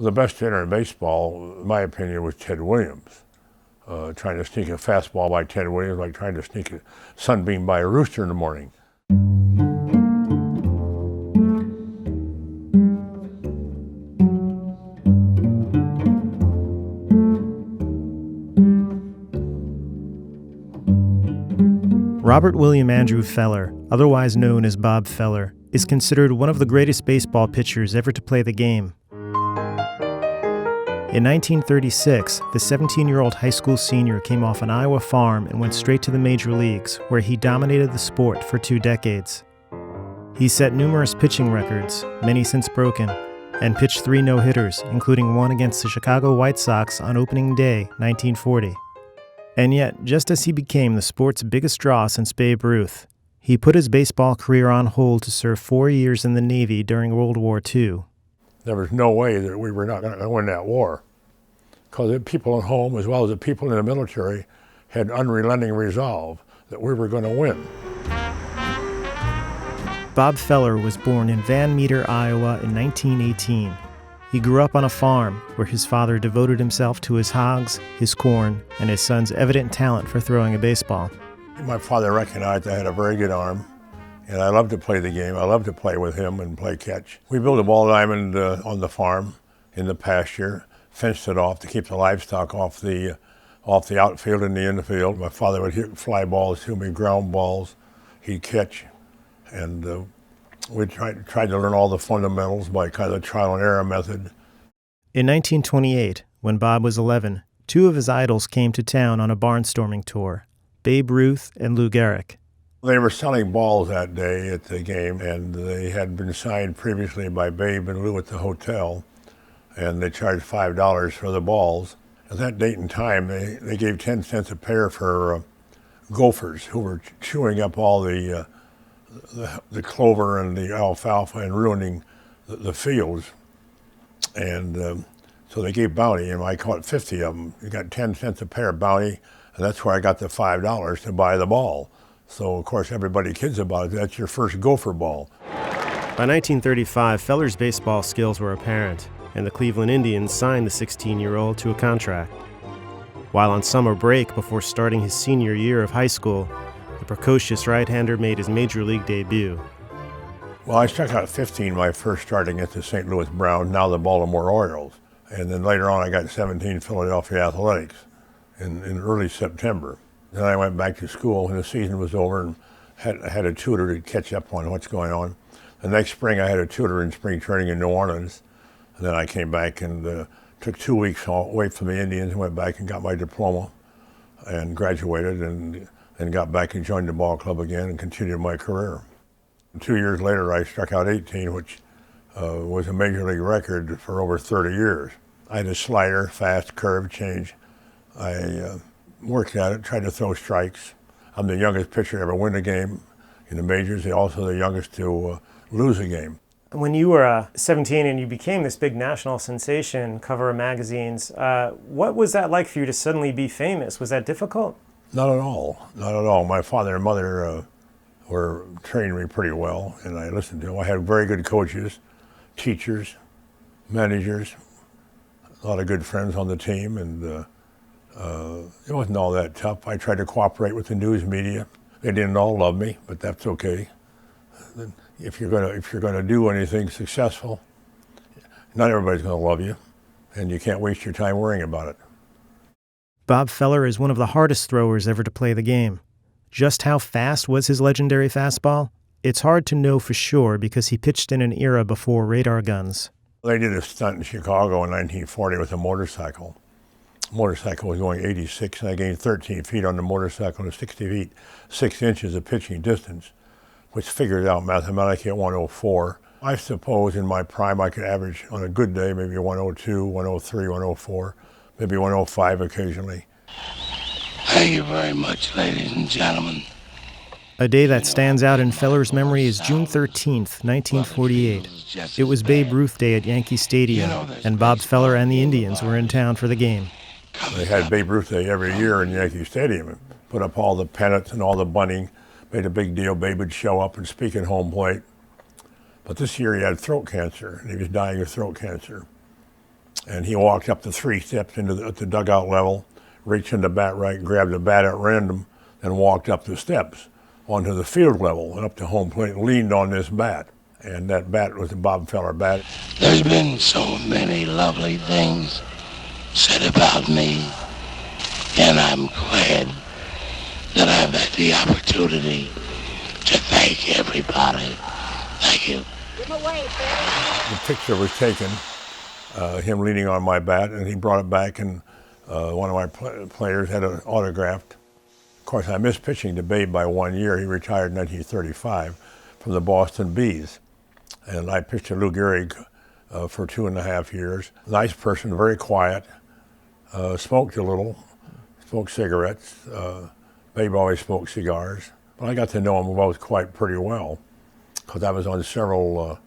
The best hitter in baseball, in my opinion, was Ted Williams. Trying to sneak a fastball by Ted Williams, like trying to sneak a sunbeam by a rooster in the morning. Robert William Andrew Feller, otherwise known as Bob Feller, is considered one of the greatest baseball pitchers ever to play the game. In 1936, the 17-year-old high school senior came off an Iowa farm and went straight to the major leagues, where he dominated the sport for 2 decades. He set numerous pitching records, many since broken, and pitched 3 no-hitters, including one against the Chicago White Sox on opening day, 1940. And yet, just as he became the sport's biggest draw since Babe Ruth, he put his baseball career on hold to serve 4 years in the Navy during World War II. There was no way that we were not going to win that war, because the people at home, as well as the people in the military, had unrelenting resolve that we were going to win. Bob Feller was born in Van Meter, Iowa in 1918. He grew up on a farm where his father devoted himself to his hogs, his corn, and his son's evident talent for throwing a baseball. My father recognized I had a very good arm, and I loved to play the game. I loved to play with him and play catch. We built a ball diamond on the farm in the pasture, fenced it off to keep the livestock off the outfield and the infield. My father would hit fly balls to me, ground balls. He'd catch, and we tried to learn all the fundamentals by kind of the trial and error method. In 1928, when Bob was 11, 2 of his idols came to town on a barnstorming tour, Babe Ruth and Lou Gehrig. They were selling balls that day at the game, and they had been signed previously by Babe and Lou at the hotel, and they charged $5 for the balls. At that date and time, they gave 10 cents a pair for gophers who were chewing up all the clover and the alfalfa and ruining the fields. And so they gave bounty, and I caught 50 of them. You got 10 cents a pair bounty, and that's where I got the $5 to buy the ball. So, of course, everybody kids about it. That's your first gopher ball. By 1935, Feller's baseball skills were apparent, and the Cleveland Indians signed the 16-year-old to a contract. While on summer break before starting his senior year of high school, the precocious right-hander made his major league debut. Well, I struck out 15 my first start against the St. Louis Browns, now the Baltimore Orioles. And then later on, I got 17 Philadelphia Athletics in early September. Then I went back to school when the season was over and had a tutor to catch up on what's going on. The next spring, I had a tutor in spring training in New Orleans. And then I came back and took 2 weeks away from the Indians and went back and got my diploma and graduated and got back and joined the ball club again and continued my career. 2 years later, I struck out 18, which was a major league record for over 30 years. I had a slider, fast, curve, change. I worked at it, tried to throw strikes. I'm the youngest pitcher to ever win a game in the majors, also the youngest to lose a game. When you were 17 and you became this big national sensation, cover of magazines, what was that like for you to suddenly be famous? Was that difficult? Not at all, not at all. My father and mother were trained me pretty well, and I listened to them. I had very good coaches, teachers, managers, a lot of good friends on the team, and it wasn't all that tough. I tried to cooperate with the news media. They didn't all love me, but that's okay. If you're gonna do anything successful, not everybody's gonna love you, and you can't waste your time worrying about it. Bob Feller is one of the hardest throwers ever to play the game. Just how fast was his legendary fastball? It's hard to know for sure because he pitched in an era before radar guns. They did a stunt in Chicago in 1940 with a motorcycle. The motorcycle was going 86, and I gained 13 feet on the motorcycle and 60 feet, 6 inches of pitching distance, which figured out mathematically at 104. I suppose in my prime I could average on a good day maybe 102, 103, 104, maybe 105 occasionally. Thank you very much, ladies and gentlemen. A day that stands out in Feller's memory is June 13th, 1948. It was Babe Ruth Day at Yankee Stadium, and Bob Feller and the Indians were in town for the game. They had Babe Ruth Day every year in Yankee Stadium and put up all the pennants and all the bunting, made a big deal. Babe would show up and speak at home plate. But this year he had throat cancer, and he was dying of throat cancer. And he walked up the 3 steps at the dugout level, reached in the bat rack, grabbed the bat at random, and walked up the steps onto the field level and up to home plate and leaned on this bat. And that bat was a Bob Feller bat. There's been so many lovely things said about me, and I'm glad that I've had the opportunity to thank everybody. Thank you. The picture was taken, him leaning on my bat, and he brought it back, and one of my players had it autographed. Of course, I missed pitching to Babe by 1 year. He retired in 1935 from the Boston Bees. And I pitched to Lou Gehrig for 2.5 years. Nice person, very quiet, smoked a little, smoked cigarettes. Babe always smoked cigars. But I got to know him both quite pretty well, because I was on several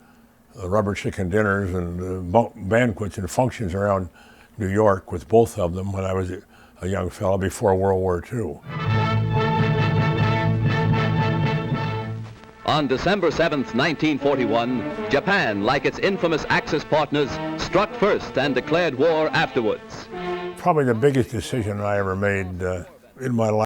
rubber chicken dinners and banquets and functions around New York with both of them when I was a young fellow before World War II. On December 7th, 1941, Japan, like its infamous Axis partners, struck first and declared war afterwards. Probably the biggest decision I ever made in my life.